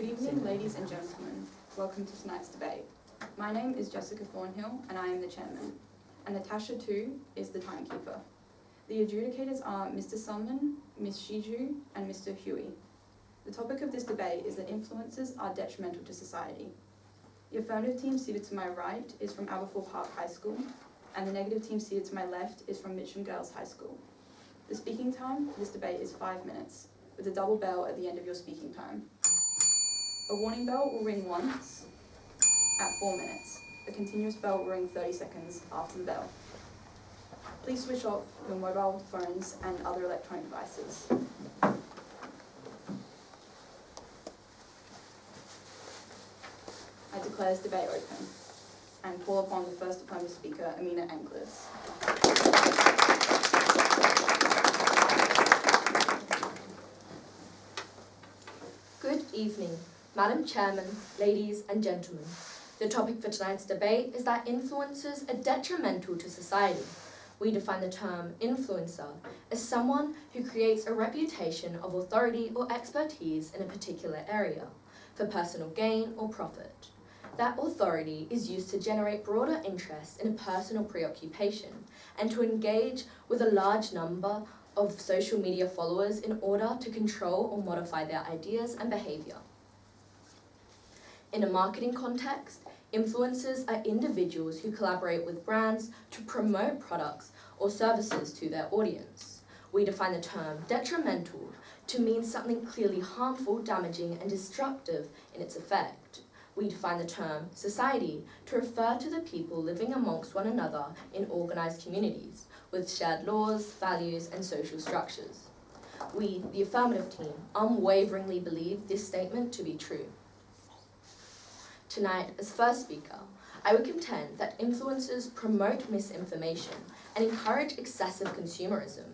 Good evening, ladies and gentlemen. Welcome to tonight's debate. My name is Jessica Thornhill, and I am the chairman. And Natasha, too, is the timekeeper. The adjudicators are Mr. Summan, Ms. Shiju, and Mr. Huey. The topic of this debate is that influences are detrimental to society. The affirmative team seated to my right is from Aberfoyle Park High School, and the negative team seated to my left is from Mitcham Girls High School. The speaking time for this debate is 5 minutes, with a double bell at the end of your speaking time. A warning bell will ring once at 4 minutes. A continuous bell will ring 30 seconds after the bell. Please switch off your mobile phones and other electronic devices. I declare this debate open and call upon the first affirmative speaker, Amina Anklis. Good evening, Madam Chairman, ladies and gentlemen. The topic for tonight's debate is that influencers are detrimental to society. We define the term influencer as someone who creates a reputation of authority or expertise in a particular area for personal gain or profit. That authority is used to generate broader interest in a personal preoccupation and to engage with a large number of social media followers in order to control or modify their ideas and behavior. In a marketing context, influencers are individuals who collaborate with brands to promote products or services to their audience. We define the term detrimental to mean something clearly harmful, damaging, and destructive in its effect. We define the term society to refer to the people living amongst one another in organized communities with shared laws, values, and social structures. We, the affirmative team, unwaveringly believe this statement to be true. Tonight, as first speaker, I would contend that influencers promote misinformation and encourage excessive consumerism.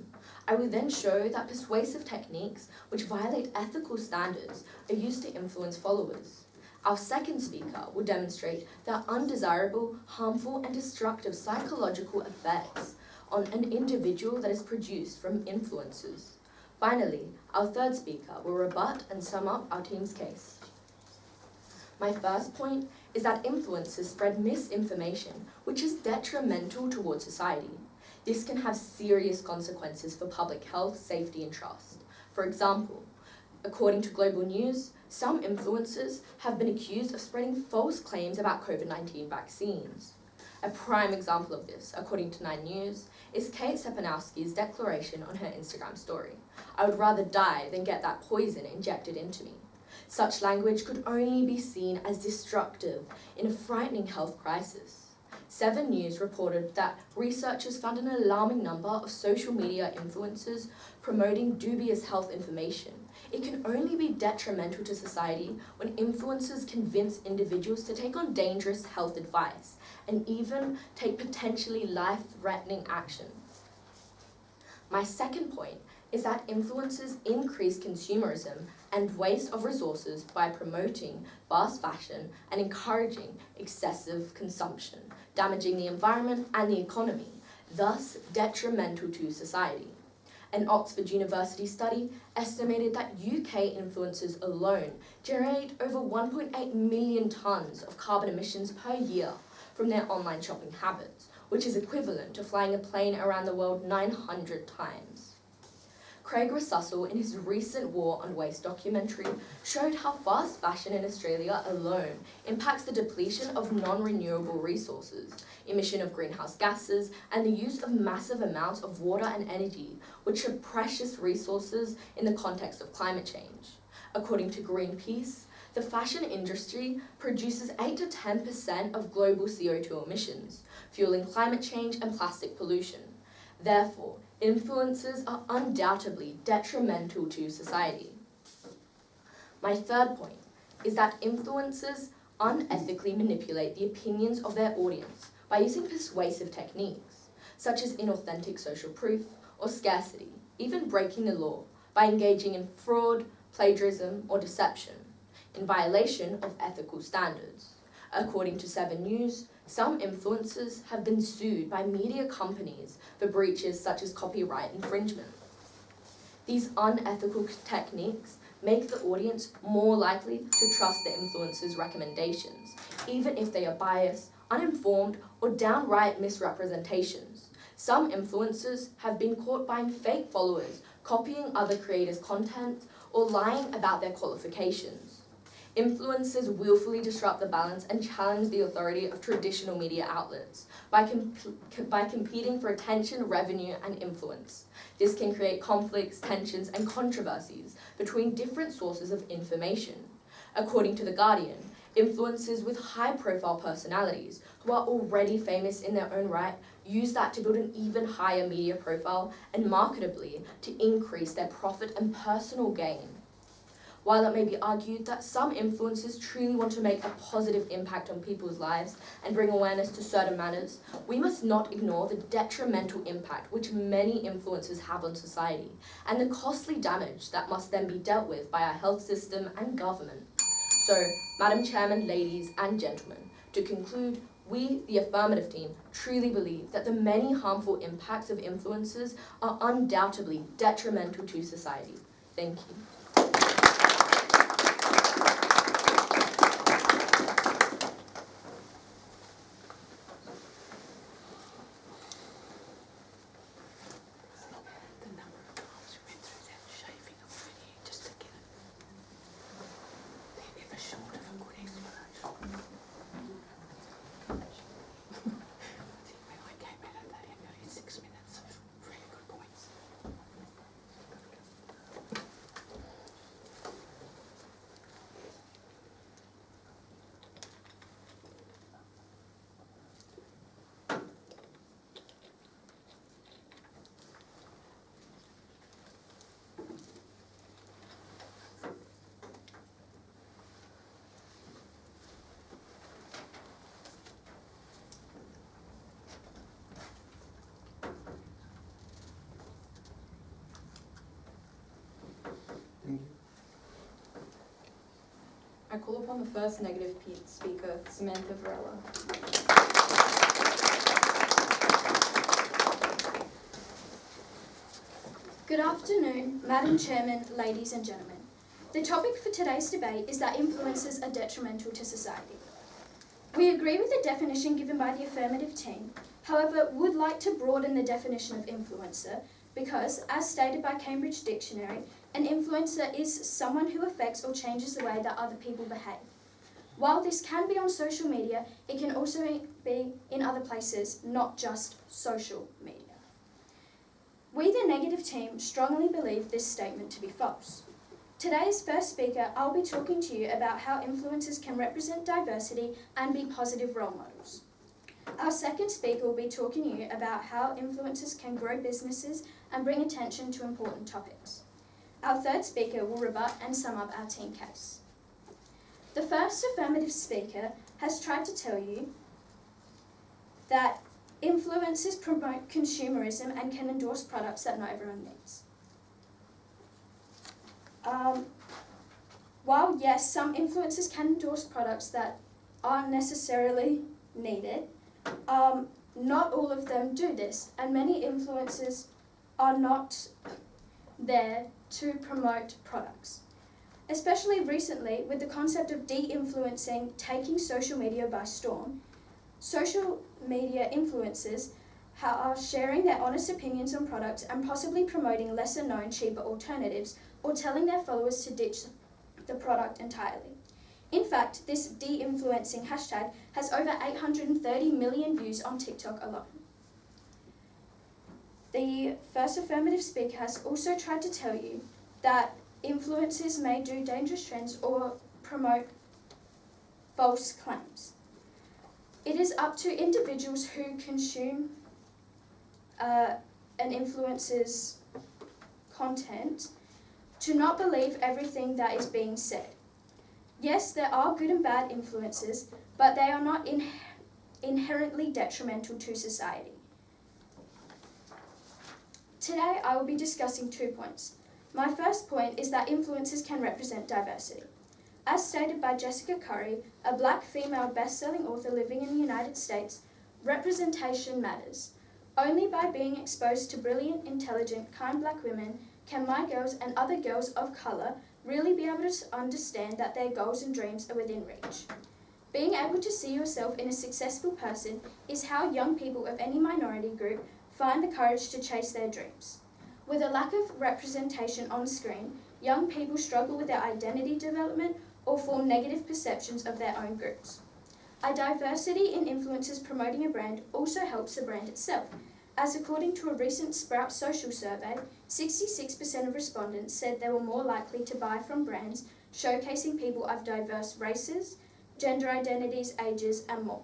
I would then show that persuasive techniques which violate ethical standards are used to influence followers. Our second speaker will demonstrate the undesirable, harmful, and destructive psychological effects on an individual that is produced from influencers. Finally, our third speaker will rebut and sum up our team's case. My first point is that influencers spread misinformation, which is detrimental towards society. This can have serious consequences for public health, safety, and trust. For example, according to Global News, some influencers have been accused of spreading false claims about COVID-19 vaccines. A prime example of this, according to 9 News, is Kate Sepanowski's declaration on her Instagram story. "I would rather die than get that poison injected into me." Such language could only be seen as destructive in a frightening health crisis. 7 News reported that researchers found an alarming number of social media influencers promoting dubious health information. It can only be detrimental to society when influencers convince individuals to take on dangerous health advice and even take potentially life-threatening action. My second point is that influencers increase consumerism and waste of resources by promoting fast fashion and encouraging excessive consumption, damaging the environment and the economy, thus detrimental to society. An Oxford University study estimated that UK influencers alone generate over 1.8 million tonnes of carbon emissions per year from their online shopping habits, which is equivalent to flying a plane around the world 900 times. Craig Russell, in his recent War on Waste documentary, showed how fast fashion in Australia alone impacts the depletion of non-renewable resources, emission of greenhouse gases, and the use of massive amounts of water and energy, which are precious resources in the context of climate change. According to Greenpeace, the fashion industry produces 8 to 10% of global CO2 emissions, fueling climate change and plastic pollution. Therefore, influencers are undoubtedly detrimental to society. My third point is that influencers unethically manipulate the opinions of their audience by using persuasive techniques, such as inauthentic social proof or scarcity, even breaking the law by engaging in fraud, plagiarism, or deception, in violation of ethical standards. According to 7 News, some influencers have been sued by media companies for breaches such as copyright infringement. These unethical techniques make the audience more likely to trust the influencer's recommendations, even if they are biased, uninformed, or downright misrepresentations. Some influencers have been caught buying fake followers, copying other creators' content, or lying about their qualifications. Influencers willfully disrupt the balance and challenge the authority of traditional media outlets by competing for attention, revenue, and influence. This can create conflicts, tensions, and controversies between different sources of information. According to The Guardian, influencers with high-profile personalities who are already famous in their own right use that to build an even higher media profile and marketably to increase their profit and personal gain. While it may be argued that some influencers truly want to make a positive impact on people's lives and bring awareness to certain matters, we must not ignore the detrimental impact which many influencers have on society and the costly damage that must then be dealt with by our health system and government. So, Madam Chairman, ladies and gentlemen, to conclude, we, the Affirmative team, truly believe that the many harmful impacts of influencers are undoubtedly detrimental to society. Thank you. I call upon the first negative speaker, Samantha Varela. Good afternoon, Madam Chairman, ladies and gentlemen. The topic for today's debate is that influencers are detrimental to society. We agree with the definition given by the Affirmative team, however, would like to broaden the definition of influencer because, as stated by Cambridge Dictionary, an influencer is someone who affects or changes the way that other people behave. While this can be on social media, it can also be in other places, not just social media. We, the negative team, strongly believe this statement to be false. Today's first speaker, I'll be talking to you about how influencers can represent diversity and be positive role models. Our second speaker will be talking to you about how influencers can grow businesses and bring attention to important topics. Our third speaker will rebut and sum up our team case. The first Affirmative speaker has tried to tell you that influencers promote consumerism and can endorse products that not everyone needs. While yes, some influencers can endorse products that aren't necessarily needed, not all of them do this, and many influencers are not there to promote products. Especially recently, with the concept of de-influencing taking social media by storm, social media influencers are sharing their honest opinions on products and possibly promoting lesser-known, cheaper alternatives or telling their followers to ditch the product entirely. In fact, this de-influencing hashtag has over 830 million views on TikTok alone. The first Affirmative speaker has also tried to tell you that influencers may do dangerous trends or promote false claims. It is up to individuals who consume an influencer's content to not believe everything that is being said. Yes, there are good and bad influencers, but they are not inherently detrimental to society. Today, I will be discussing 2 points. My first point is that influencers can represent diversity. As stated by Jessica Curry, a black female best-selling author living in the United States, representation matters. Only by being exposed to brilliant, intelligent, kind black women can my girls and other girls of colour really be able to understand that their goals and dreams are within reach? Being able to see yourself in a successful person is how young people of any minority group find the courage to chase their dreams. With a lack of representation on screen, young people struggle with their identity development or form negative perceptions of their own groups. A diversity in influencers promoting a brand also helps the brand itself, as according to a recent Sprout Social survey, 66% of respondents said they were more likely to buy from brands showcasing people of diverse races, gender identities, ages, and more.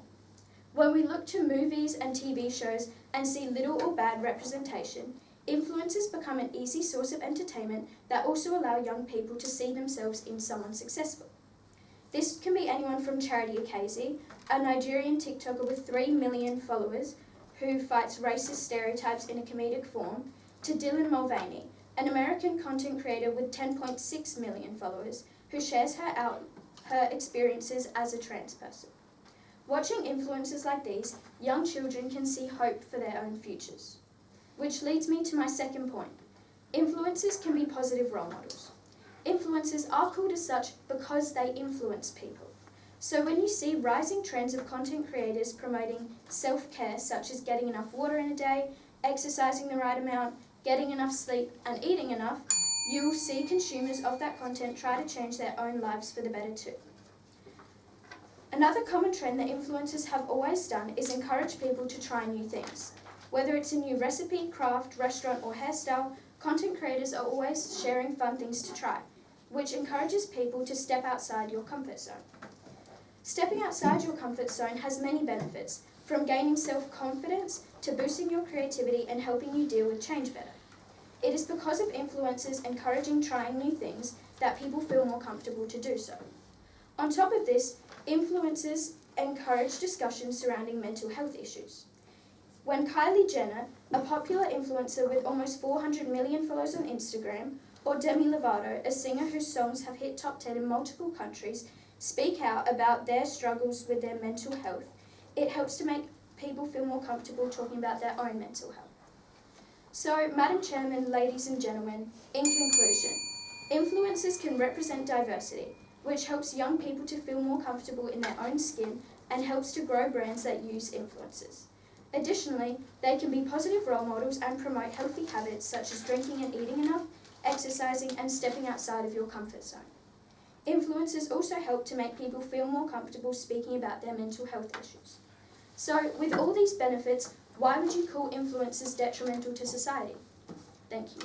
When we look to movies and TV shows and see little or bad representation, influencers become an easy source of entertainment that also allow young people to see themselves in someone successful. This can be anyone from Charity Akazi, a Nigerian TikToker with 3 million followers who fights racist stereotypes in a comedic form, to Dylan Mulvaney, an American content creator with 10.6 million followers who shares her experiences as a trans person. Watching influencers like these, young children can see hope for their own futures. Which leads me to my second point. Influencers can be positive role models. Influencers are called as such because they influence people. So when you see rising trends of content creators promoting self-care, such as getting enough water in a day, exercising the right amount, getting enough sleep, and eating enough, you will see consumers of that content try to change their own lives for the better too. Another common trend that influencers have always done is encourage people to try new things. Whether it's a new recipe, craft, restaurant, or hairstyle, content creators are always sharing fun things to try, which encourages people to step outside your comfort zone. Stepping outside your comfort zone has many benefits, from gaining self-confidence to boosting your creativity and helping you deal with change better. It is because of influencers encouraging trying new things that people feel more comfortable to do so. On top of this, influencers encourage discussions surrounding mental health issues. When Kylie Jenner, a popular influencer with almost 400 million followers on Instagram, or Demi Lovato, a singer whose songs have hit top 10 in multiple countries, speak out about their struggles with their mental health, it helps to make people feel more comfortable talking about their own mental health. So, Madam Chairman, ladies and gentlemen, in conclusion, influencers can represent diversity, which helps young people to feel more comfortable in their own skin and helps to grow brands that use influencers. Additionally, they can be positive role models and promote healthy habits such as drinking and eating enough, exercising, and stepping outside of your comfort zone. Influencers also help to make people feel more comfortable speaking about their mental health issues. So, with all these benefits, why would you call influencers detrimental to society? Thank you.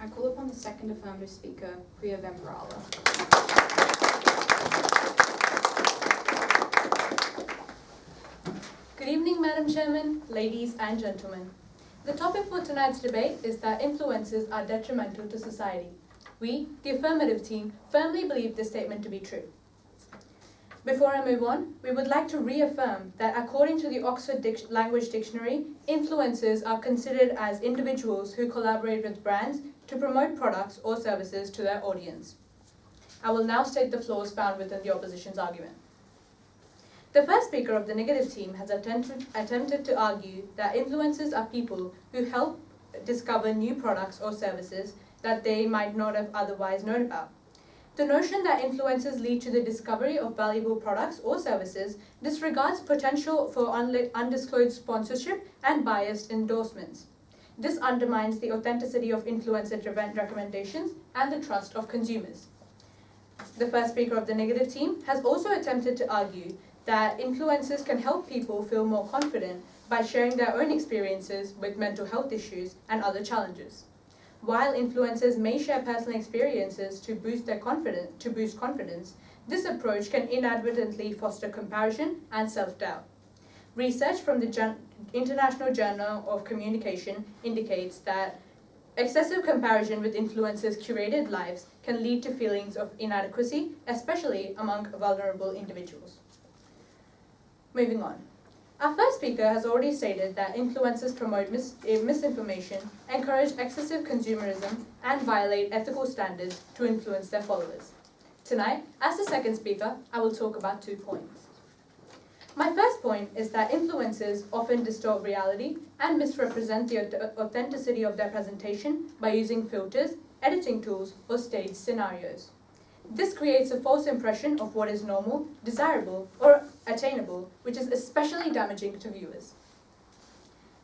I call upon the second affirmative speaker, Priya Vemparala. Good evening, Madam Chairman, ladies and gentlemen. The topic for tonight's debate is that influencers are detrimental to society. We, the Affirmative team, firmly believe this statement to be true. Before I move on, we would like to reaffirm that according to the Oxford Language Dictionary, influencers are considered as individuals who collaborate with brands to promote products or services to their audience. I will now state the flaws found within the opposition's argument. The first speaker of the negative team has attempted to argue that influencers are people who help discover new products or services that they might not have otherwise known about. The notion that influencers lead to the discovery of valuable products or services disregards potential for undisclosed sponsorship and biased endorsements. This undermines the authenticity of influencer-driven recommendations and the trust of consumers. The first speaker of the negative team has also attempted to argue that influencers can help people feel more confident by sharing their own experiences with mental health issues and other challenges. While influencers may share personal experiences to boost confidence, this approach can inadvertently foster comparison and self-doubt. Research from the International Journal of Communication indicates that excessive comparison with influencers' curated lives can lead to feelings of inadequacy, especially among vulnerable individuals. Moving on. Our first speaker has already stated that influencers promote misinformation, encourage excessive consumerism, and violate ethical standards to influence their followers. Tonight, as the second speaker, I will talk about 2 points. My first point is that influencers often distort reality and misrepresent the authenticity of their presentation by using filters, editing tools, or staged scenarios. This creates a false impression of what is normal, desirable, or attainable, which is especially damaging to viewers.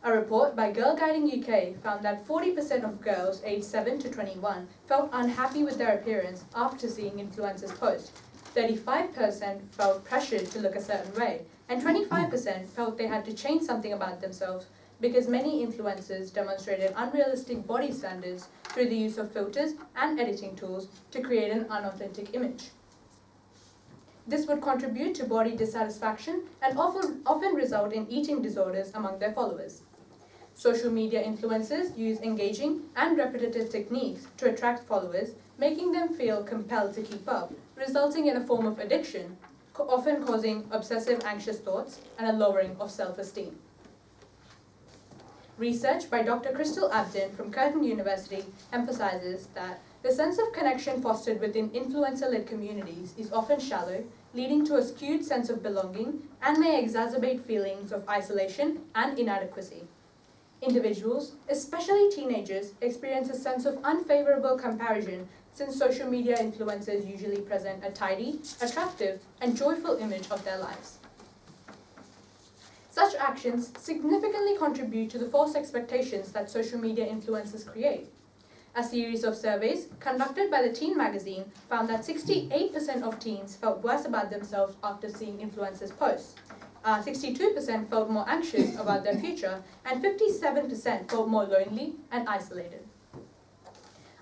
A report by Girl Guiding UK found that 40% of girls aged 7 to 21 felt unhappy with their appearance after seeing influencers post. 35% felt pressured to look a certain way, and 25% felt they had to change something about themselves because many influencers demonstrated unrealistic body standards through the use of filters and editing tools to create an unauthentic image. This would contribute to body dissatisfaction and often result in eating disorders among their followers. Social media influencers use engaging and repetitive techniques to attract followers, making them feel compelled to keep up, resulting in a form of addiction, often causing obsessive anxious thoughts and a lowering of self-esteem. Research by Dr. Crystal Abdon from Curtin University emphasizes that the sense of connection fostered within influencer-led communities is often shallow, leading to a skewed sense of belonging and may exacerbate feelings of isolation and inadequacy. Individuals, especially teenagers, experience a sense of unfavorable comparison since social media influencers usually present a tidy, attractive, and joyful image of their lives. Such actions significantly contribute to the false expectations that social media influencers create. A series of surveys conducted by the Teen magazine found that 68% of teens felt worse about themselves after seeing influencers posts. 62% felt more anxious about their future, and 57% felt more lonely and isolated.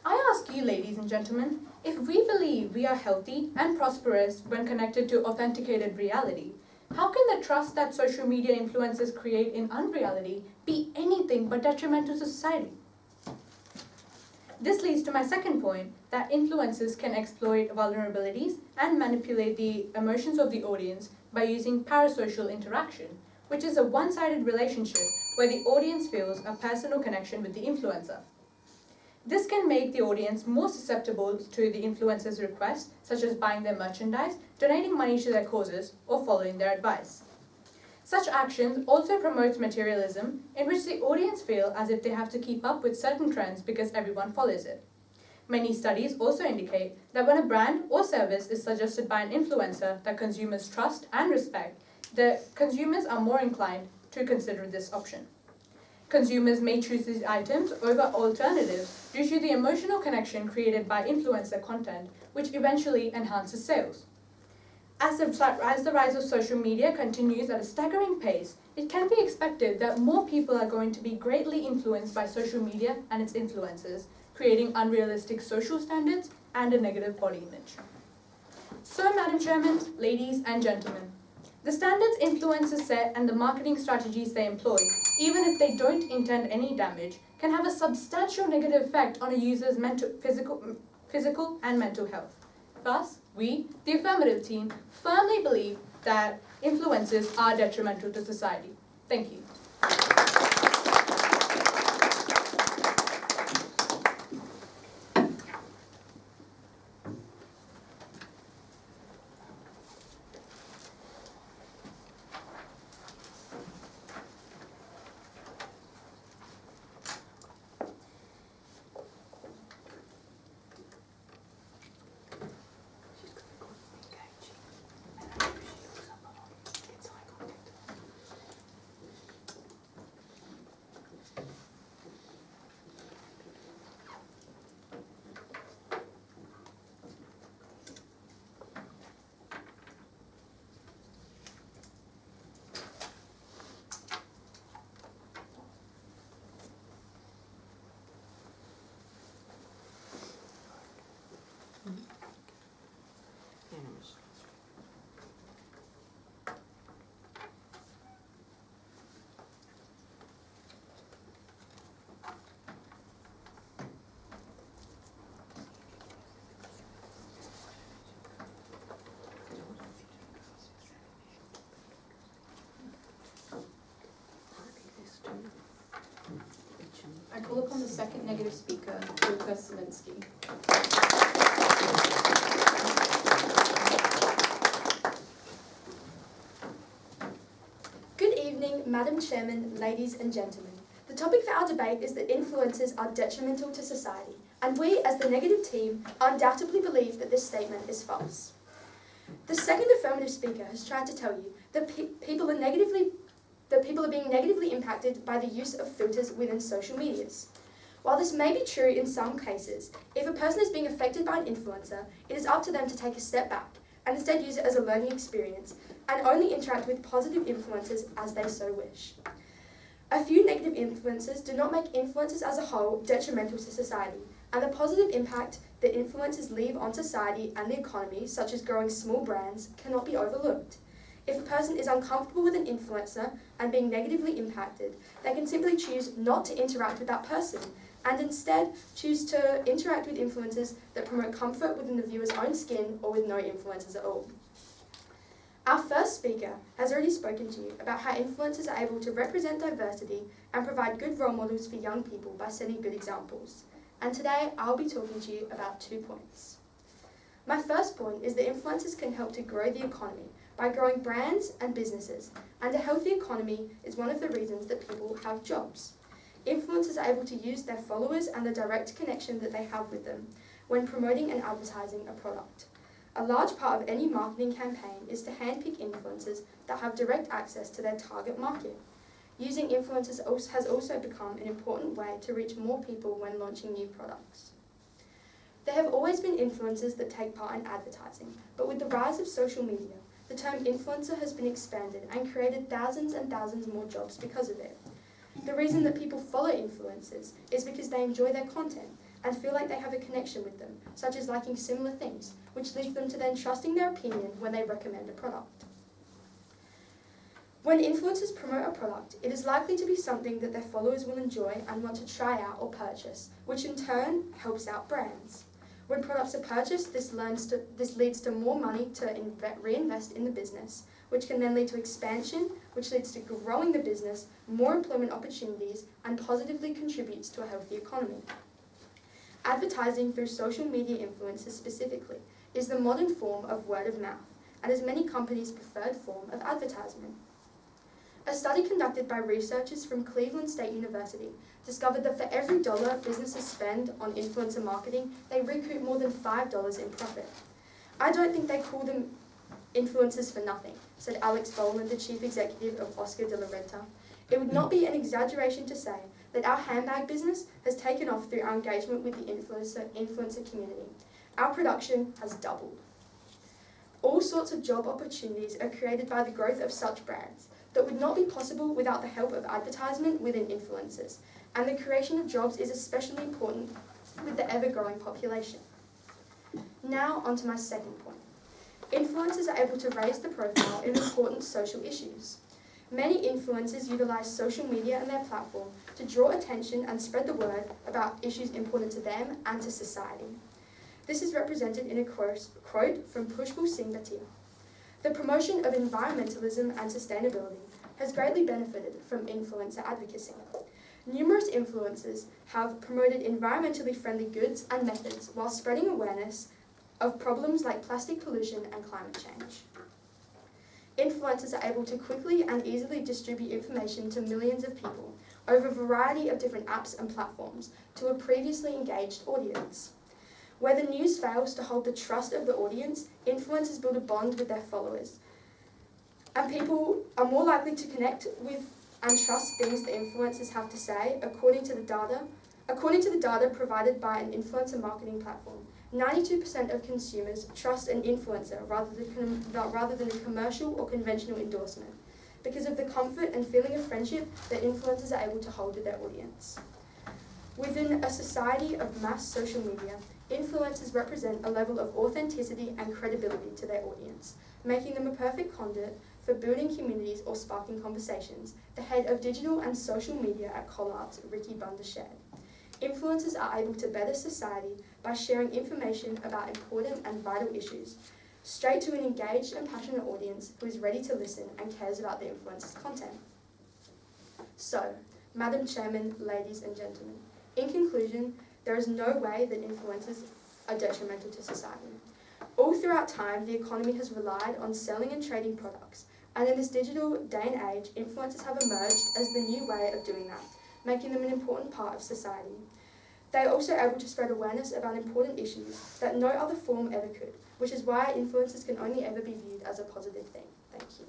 I ask you, ladies and gentlemen, if we believe we are healthy and prosperous when connected to authenticated reality, how can the trust that social media influencers create in unreality be anything but detrimental to society? This leads to my second point, that influencers can exploit vulnerabilities and manipulate the emotions of the audience by using parasocial interaction, which is a one-sided relationship where the audience feels a personal connection with the influencer. This can make the audience more susceptible to the influencer's requests, such as buying their merchandise, donating money to their causes, or following their advice. Such actions also promotes materialism, in which the audience feel as if they have to keep up with certain trends because everyone follows it. Many studies also indicate that when a brand or service is suggested by an influencer that consumers trust and respect, the consumers are more inclined to consider this option. Consumers may choose these items over alternatives due to the emotional connection created by influencer content, which eventually enhances sales. As the rise of social media continues at a staggering pace, it can be expected that more people are going to be greatly influenced by social media and its influencers, creating unrealistic social standards and a negative body image. So, Madam Chairman, ladies and gentlemen, the standards influencers set and the marketing strategies they employ, even if they don't intend any damage, can have a substantial negative effect on a user's physical and mental health. Thus, we, the Affirmative team, firmly believe that influencers are detrimental to society. Thank you. call upon the second negative speaker, Luca Selinsky. Good evening, Madam Chairman, ladies and gentlemen. The topic for our debate is that influencers are detrimental to society, and we, as the negative team, undoubtedly believe that this statement is false. The second affirmative speaker has tried to tell you that people are being negatively impacted by the use of filters within social medias. While this may be true in some cases, if a person is being affected by an influencer, it is up to them to take a step back and instead use it as a learning experience and only interact with positive influences as they so wish. A few negative influences do not make influencers as a whole detrimental to society, and the positive impact that influencers leave on society and the economy, such as growing small brands, cannot be overlooked. If a person is uncomfortable with an influencer and being negatively impacted, they can simply choose not to interact with that person and instead choose to interact with influencers that promote comfort within the viewer's own skin or with no influencers at all. Our first speaker has already spoken to you about how influencers are able to represent diversity and provide good role models for young people by setting good examples. And today I'll be talking to you about 2 points. My first point is that influencers can help to grow the economy by growing brands and businesses, and a healthy economy is one of the reasons that people have jobs. Influencers are able to use their followers and the direct connection that they have with them when promoting and advertising a product. A large part of any marketing campaign is to handpick influencers that have direct access to their target market. Using influencers has also become an important way to reach more people when launching new products. There have always been influencers that take part in advertising, but with the rise of social media, the term influencer has been expanded and created thousands and thousands more jobs because of it. The reason that people follow influencers is because they enjoy their content and feel like they have a connection with them, such as liking similar things, which leads them to then trusting their opinion when they recommend a product. When influencers promote a product, it is likely to be something that their followers will enjoy and want to try out or purchase, which in turn helps out brands. When products are purchased, this leads to more money to reinvest in the business, which can then lead to expansion, which leads to growing the business, more employment opportunities, and positively contributes to a healthy economy. Advertising through social media influencers specifically is the modern form of word of mouth, and is many companies' preferred form of advertisement. A study conducted by researchers from Cleveland State University discovered that for every $1 businesses spend on influencer marketing, they recoup more than $5 in profit. I don't think they call them influencers for nothing, said Alex Boland, the chief executive of Oscar de la Renta. It would not be an exaggeration to say that our handbag business has taken off through our engagement with the influencer community. Our production has doubled. All sorts of job opportunities are created by the growth of such brands that would not be possible without the help of advertisement within influencers, and the creation of jobs is especially important with the ever-growing population. Now on to my second point. Influencers are able to raise the profile in important social issues. Many influencers utilize social media and their platform to draw attention and spread the word about issues important to them and to society. This is represented in a quote from Pushpal Singh Bhatia. The promotion of environmentalism and sustainability has greatly benefited from influencer advocacy. Numerous influencers have promoted environmentally friendly goods and methods while spreading awareness of problems like plastic pollution and climate change. Influencers are able to quickly and easily distribute information to millions of people over a variety of different apps and platforms to a previously engaged audience. Where the news fails to hold the trust of the audience, influencers build a bond with their followers, and people are more likely to connect with and trust things that influencers have to say, according to the data provided by an influencer marketing platform. 92% of consumers trust an influencer rather than a commercial or conventional endorsement because of the comfort and feeling of friendship that influencers are able to hold with their audience. Within a society of mass social media, influencers represent a level of authenticity and credibility to their audience, making them a perfect conduit for building communities or sparking conversations, the head of digital and social media at Collards, Ricky Bunda shared. Influencers are able to better society by sharing information about important and vital issues, straight to an engaged and passionate audience who is ready to listen and cares about the influencer's content. So, Madam Chairman, ladies and gentlemen, In conclusion, there is no way that influencers are detrimental to society. All throughout time, the economy has relied on selling and trading products, and in this digital day and age, influencers have emerged as the new way of doing that, making them an important part of society. They are also able to spread awareness about important issues that no other form ever could, which is why influencers can only ever be viewed as a positive thing. Thank you.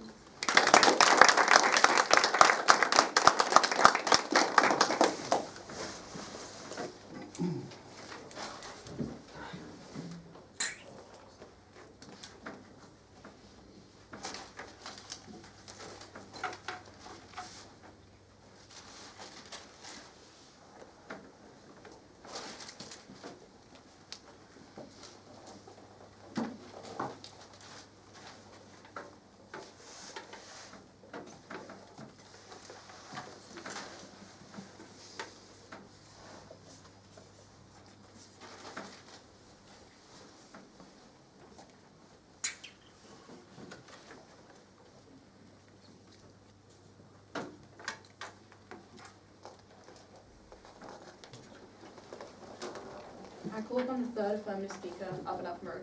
I call upon the third affirmative speaker, Maroon.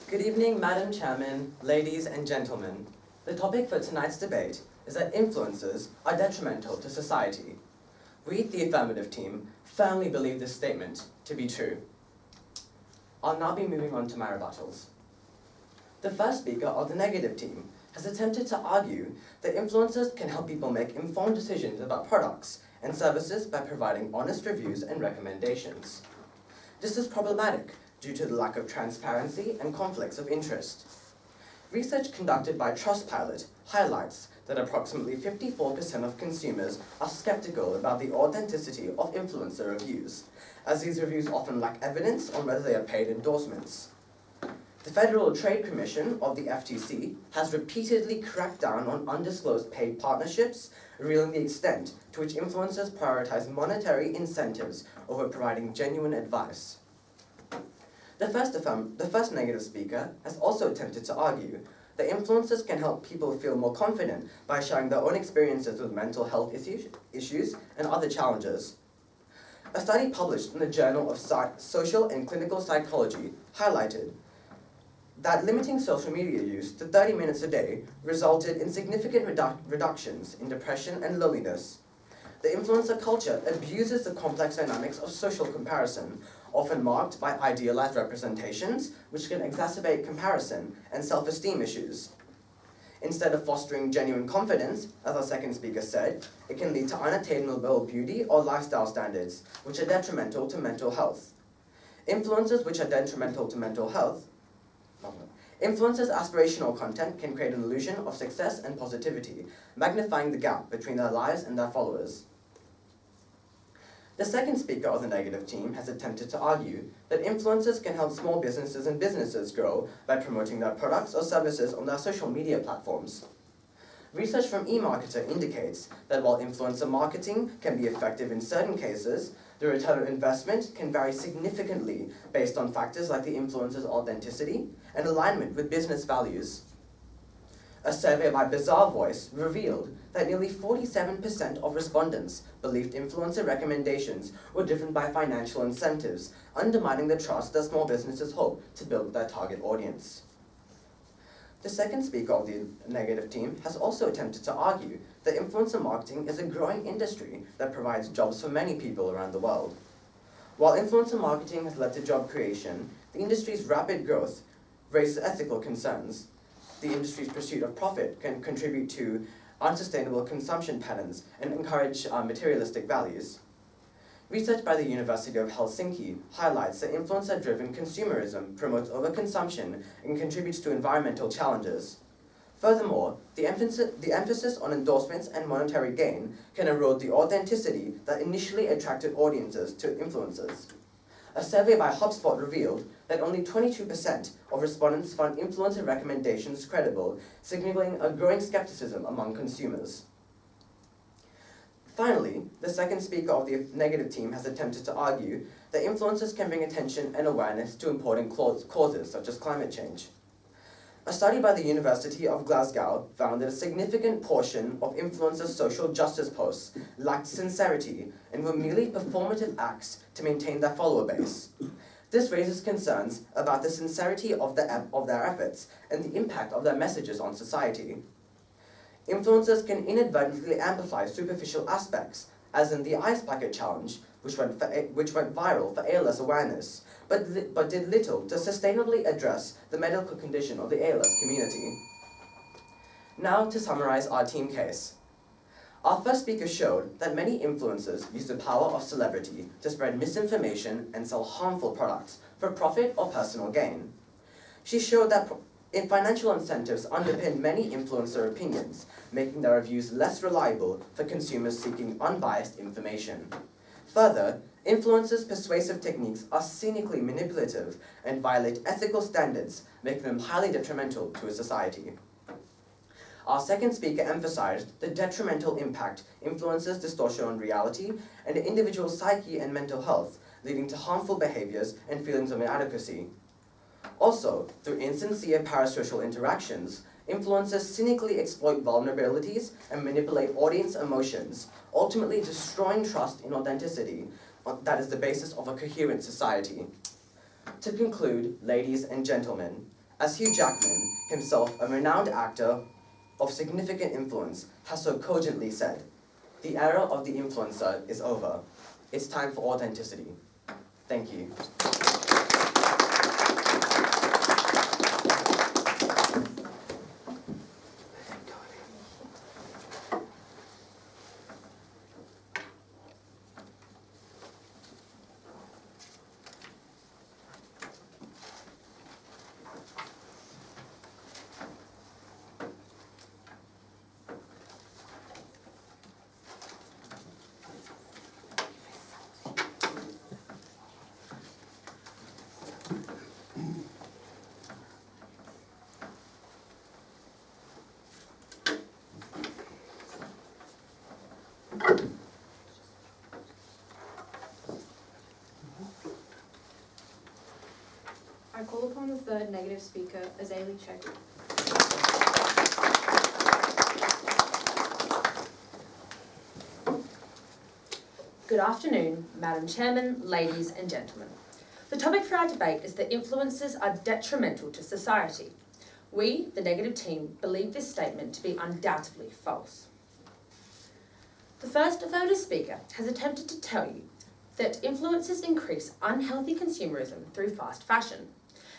Good evening, Madam Chairman, ladies and gentlemen. The topic for tonight's debate is that influencers are detrimental to society. We, the affirmative team, firmly believe this statement to be true. I'll now be moving on to my rebuttals. The first speaker of the negative team has attempted to argue that influencers can help people make informed decisions about products and services by providing honest reviews and recommendations. This is problematic due to the lack of transparency and conflicts of interest. Research conducted by Trustpilot highlights that approximately 54% of consumers are skeptical about the authenticity of influencer reviews, as these reviews often lack evidence on whether they are paid endorsements. The Federal Trade Commission of the FTC has repeatedly cracked down on undisclosed paid partnerships, revealing the extent to which influencers prioritize monetary incentives over providing genuine advice. The first negative speaker has also attempted to argue that influencers can help people feel more confident by sharing their own experiences with mental health issues and other challenges. A study published in the Journal of Social and Clinical Psychology highlighted that limiting social media use to 30 minutes a day resulted in significant reductions in depression and loneliness. The influencer culture abuses the complex dynamics of social comparison, often marked by idealized representations, which can exacerbate comparison and self-esteem issues. Instead of fostering genuine confidence, as our second speaker said, it can lead to unattainable beauty or lifestyle standards, which are detrimental to mental health. Influencers which are detrimental to mental health Influencers' aspirational content can create an illusion of success and positivity, magnifying the gap between their lives and their followers. The second speaker of the negative team has attempted to argue that influencers can help small businesses and businesses grow by promoting their products or services on their social media platforms. Research from eMarketer indicates that while influencer marketing can be effective in certain cases, the return on investment can vary significantly based on factors like the influencer's authenticity and alignment with business values. A survey by Bizarre Voice revealed that nearly 47% of respondents believed influencer recommendations were driven by financial incentives, undermining the trust that small businesses hope to build with their target audience. The second speaker of the negative team has also attempted to argue that influencer marketing is a growing industry that provides jobs for many people around the world. While influencer marketing has led to job creation, the industry's rapid growth raises ethical concerns. The industry's pursuit of profit can contribute to unsustainable consumption patterns and encourage materialistic values. Research by the University of Helsinki highlights that influencer-driven consumerism promotes overconsumption and contributes to environmental challenges. Furthermore, the emphasis on endorsements and monetary gain can erode the authenticity that initially attracted audiences to influencers. A survey by HubSpot revealed that only 22% of respondents found influencer recommendations credible, signaling a growing skepticism among consumers. Finally, the second speaker of the negative team has attempted to argue that influencers can bring attention and awareness to important causes such as climate change. A study by the University of Glasgow found that a significant portion of influencers' social justice posts lacked sincerity and were merely performative acts to maintain their follower base. This raises concerns about the sincerity of their efforts and the impact of their messages on society. Influencers can inadvertently amplify superficial aspects, as in the Ice Bucket Challenge, which went viral for ALS awareness, but did little to sustainably address the medical condition of the ALS community. Now to summarize our team case. Our first speaker showed that many influencers use the power of celebrity to spread misinformation and sell harmful products for profit or personal gain. She showed that financial incentives underpin many influencer opinions, making their reviews less reliable for consumers seeking unbiased information. Further, influencers' persuasive techniques are cynically manipulative and violate ethical standards, making them highly detrimental to a society. Our second speaker emphasized the detrimental impact influencers' distortion on reality and the individual's psyche and mental health, leading to harmful behaviors and feelings of inadequacy. Also, through insincere parasocial interactions, influencers cynically exploit vulnerabilities and manipulate audience emotions, ultimately destroying trust in authenticity that is the basis of a coherent society. To conclude, ladies and gentlemen, as Hugh Jackman, himself a renowned actor of significant influence, has so cogently said, "The era of the influencer is over. It's time for authenticity." Thank you. I call upon the third negative speaker, Azalea Cheku. Good afternoon, Madam Chairman, ladies and gentlemen. The topic for our debate is that influencers are detrimental to society. We, the negative team, believe this statement to be undoubtedly false. The first affirmative speaker has attempted to tell you that influencers increase unhealthy consumerism through fast fashion.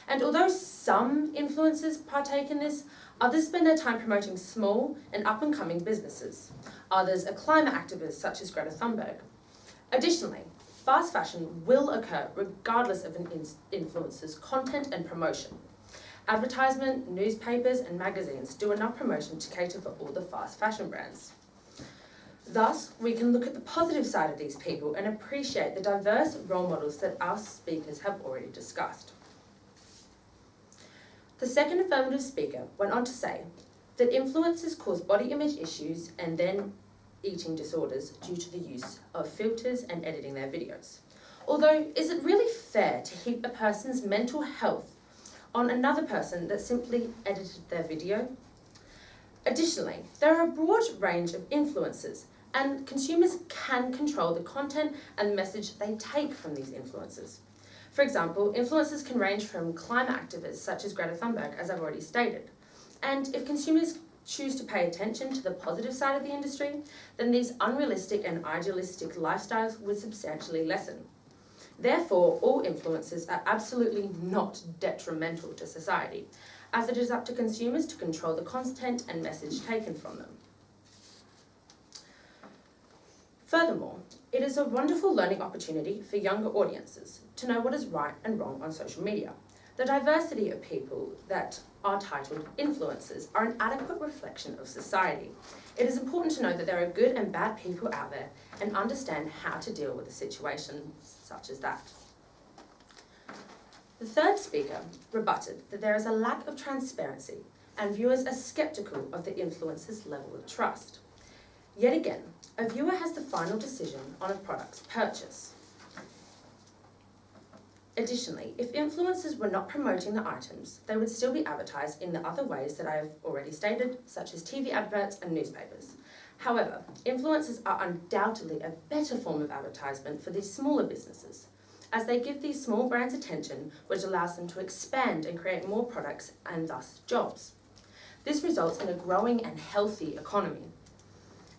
And although some influencers partake in this, others spend their time promoting small and up-and-coming businesses. Others are climate activists such as Greta Thunberg. Additionally, fast fashion will occur regardless of an influencer's content and promotion. Advertisement, newspapers and magazines do enough promotion to cater for all the fast fashion brands. Thus, we can look at the positive side of these people and appreciate the diverse role models that our speakers have already discussed. The second affirmative speaker went on to say that influencers cause body image issues and then eating disorders due to the use of filters and editing their videos. Although, is it really fair to heap a person's mental health on another person that simply edited their video? Additionally, there are a broad range of influencers, and consumers can control the content and message they take from these influencers. For example, influencers can range from climate activists such as Greta Thunberg, as I've already stated. And if consumers choose to pay attention to the positive side of the industry, then these unrealistic and idealistic lifestyles would substantially lessen. Therefore, all influencers are absolutely not detrimental to society, as it is up to consumers to control the content and message taken from them. Furthermore, it is a wonderful learning opportunity for younger audiences to know what is right and wrong on social media. The diversity of people that are titled influencers are an adequate reflection of society. It is important to know that there are good and bad people out there and understand how to deal with a situation such as that. The third speaker rebutted that there is a lack of transparency and viewers are sceptical of the influencer's level of trust. Yet again, a viewer has the final decision on a product's purchase. Additionally, if influencers were not promoting the items, they would still be advertised in the other ways that I have already stated, such as TV adverts and newspapers. However, influencers are undoubtedly a better form of advertisement for these smaller businesses, as they give these small brands attention, which allows them to expand and create more products and thus jobs. This results in a growing and healthy economy,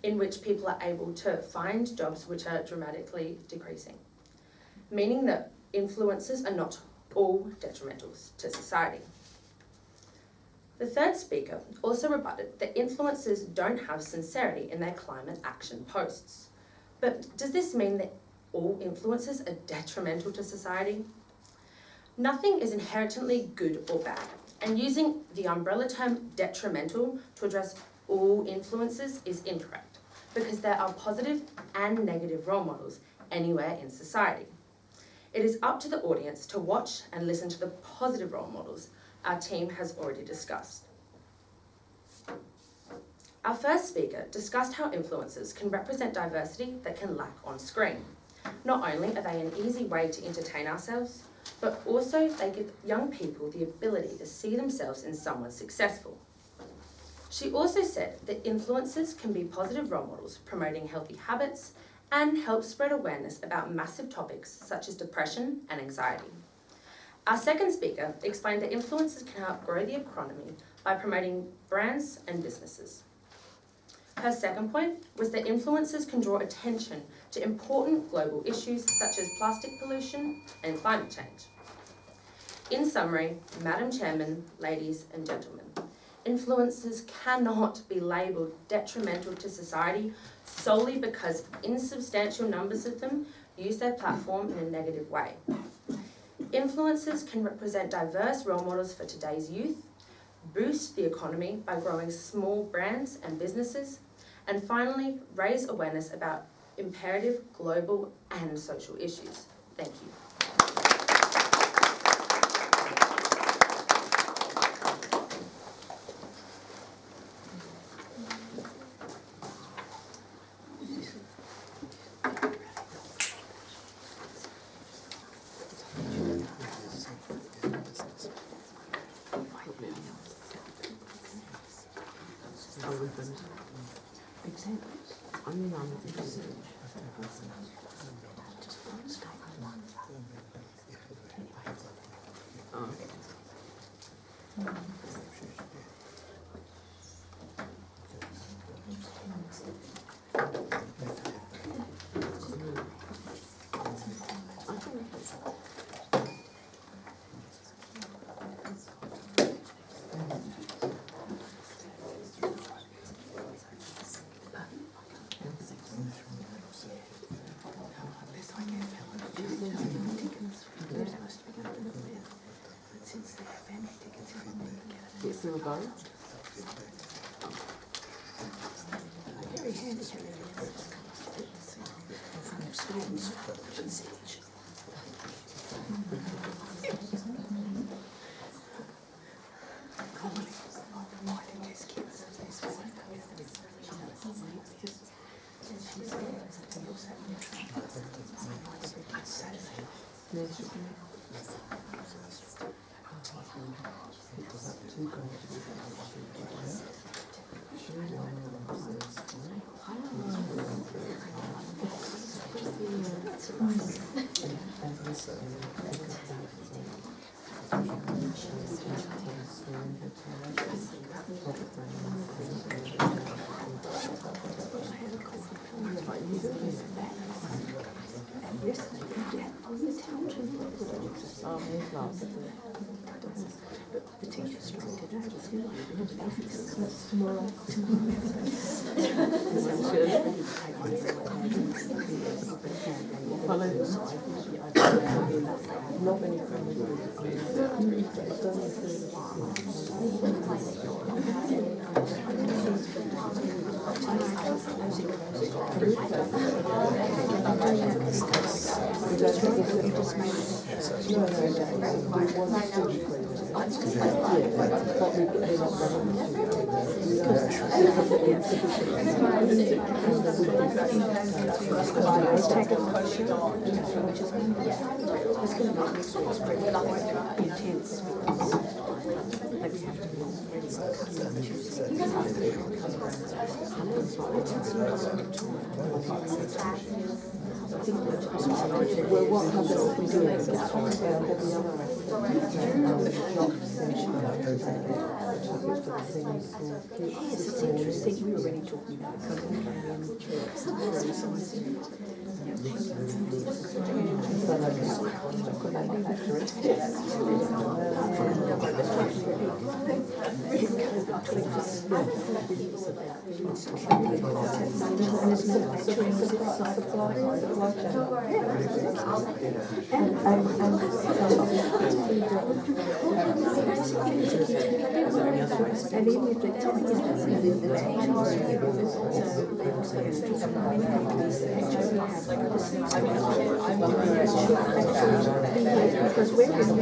in which people are able to find jobs which are dramatically decreasing, meaning that influencers are not all detrimental to society. The third speaker also rebutted that influencers don't have sincerity in their climate action posts. But does this mean that all influencers are detrimental to society? Nothing is inherently good or bad, and using the umbrella term detrimental to address all influencers is incorrect, because there are positive and negative role models anywhere in society. It is up to the audience to watch and listen to the positive role models our team has already discussed. Our first speaker discussed how influencers can represent diversity that can lack on screen. Not only are they an easy way to entertain ourselves, but also they give young people the ability to see themselves in someone successful. She also said that influencers can be positive role models promoting healthy habits and help spread awareness about massive topics such as depression and anxiety. Our second speaker explained that influencers can help grow the economy by promoting brands and businesses. Her second point was that influencers can draw attention to important global issues such as plastic pollution and climate change. In summary, Madam Chairman, ladies and gentlemen, influencers cannot be labelled detrimental to society solely because insubstantial numbers of them use their platform in a negative way. Influencers can represent diverse role models for today's youth, boost the economy by growing small brands and businesses, and finally, raise awareness about imperative global and social issues. Thank you. It's interesting, we were already talking about and even if they're telling us because we're in need of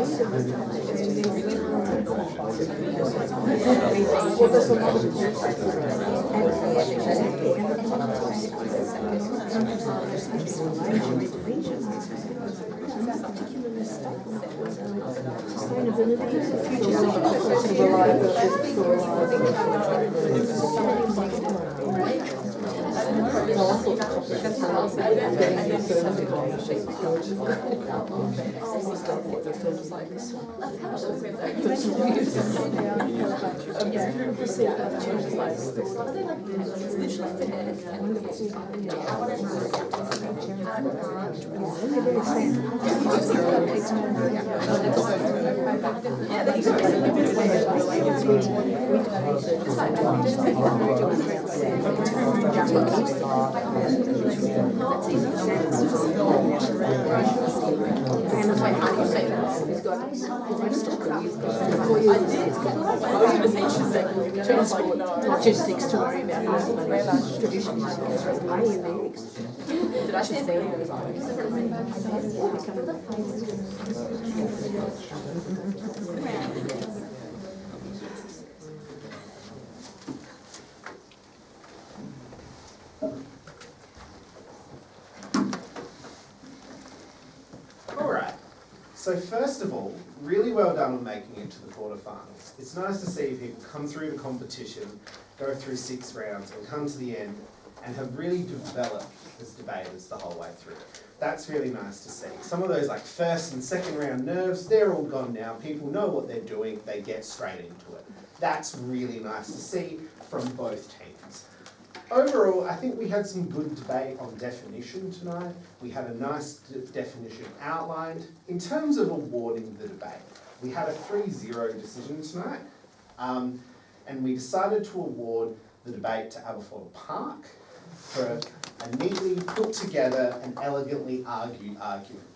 transport, logistics to worry about. Traditionally, money in the eggs. Did I say Alright, so first of all, really well done on making it to the quarterfinals. It's nice to see people come through the competition, go through 6 rounds and come to the end and have really developed as debaters the whole way through. That's really nice to see. Some of those like first and second round nerves, they're all gone now. People know what they're doing, they get straight into it. That's really nice to see from both teams. Overall, I think we had some good debate on definition tonight. We had a nice definition outlined. In terms of awarding the debate, we had a 3-0 decision tonight, and we decided to award the debate to Aberfoyle Park for a neatly put together and elegantly argued argument.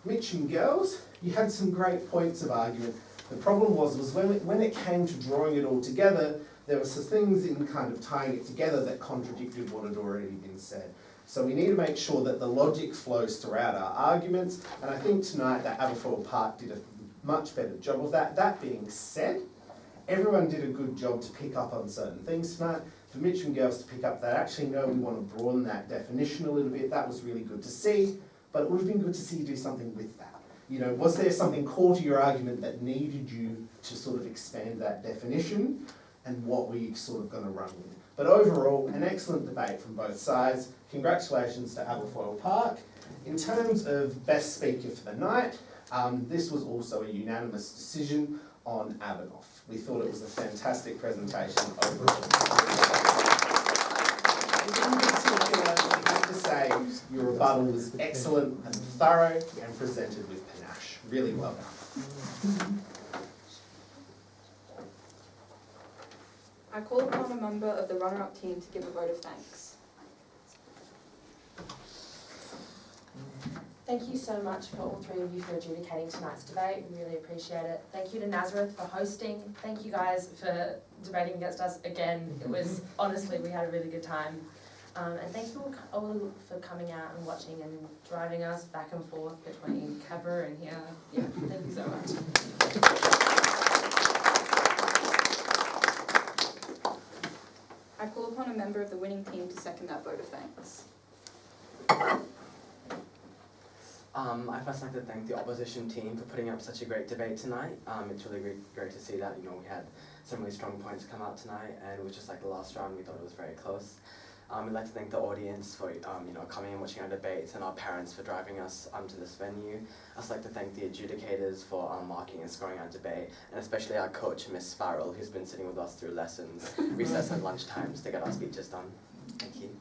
Mitcham girls, you had some great points of argument. The problem was when it came to drawing it all together, there were some things in kind of tying it together that contradicted what had already been said. So we need to make sure that the logic flows throughout our arguments, and I think tonight that Aberfoyle Park did a much better job of that. That being said, everyone did a good job to pick up on certain things tonight. For Mitcham girls to pick up that actually no, we want to broaden that definition a little bit. That was really good to see, but it would have been good to see you do something with that. You know, was there something core to your argument that needed you to sort of expand that definition, and what were you sort of going to run with? But overall, an excellent debate from both sides. Congratulations to Aberfoyle Park. In terms of best speaker for the night, this was also a unanimous decision on Aberfoyle. We thought it was a fantastic presentation overall. In particular, I have to say your rebuttal was excellent and thorough and presented with panache. Really well done. I call upon a member of the runner-up team to give a vote of thanks. Thank you so much for all 3 of you for adjudicating tonight's debate. We really appreciate it. Thank you to Nazareth for hosting. Thank you guys for debating against us again. It was, honestly, we had a really good time. And thank you all for coming out and watching and driving us back and forth between Cabra and here. Yeah, thank you so much. I call upon a member of the winning team to second that vote of thanks. I'd first like to thank the opposition team for putting up such a great debate tonight. It's really great to see that, we had some really strong points come out tonight, and it was just like the last round, we thought it was very close. I'd like to thank the audience for, coming and watching our debates, and our parents for driving us to this venue. I'd also like to thank the adjudicators for marking and scoring our debate, and especially our coach, Miss Farrell, who's been sitting with us through lessons, recess and lunch times to get our speeches done. Thank you.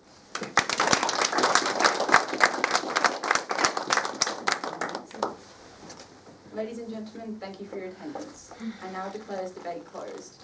Ladies and gentlemen, thank you for your attendance. I now declare this debate closed.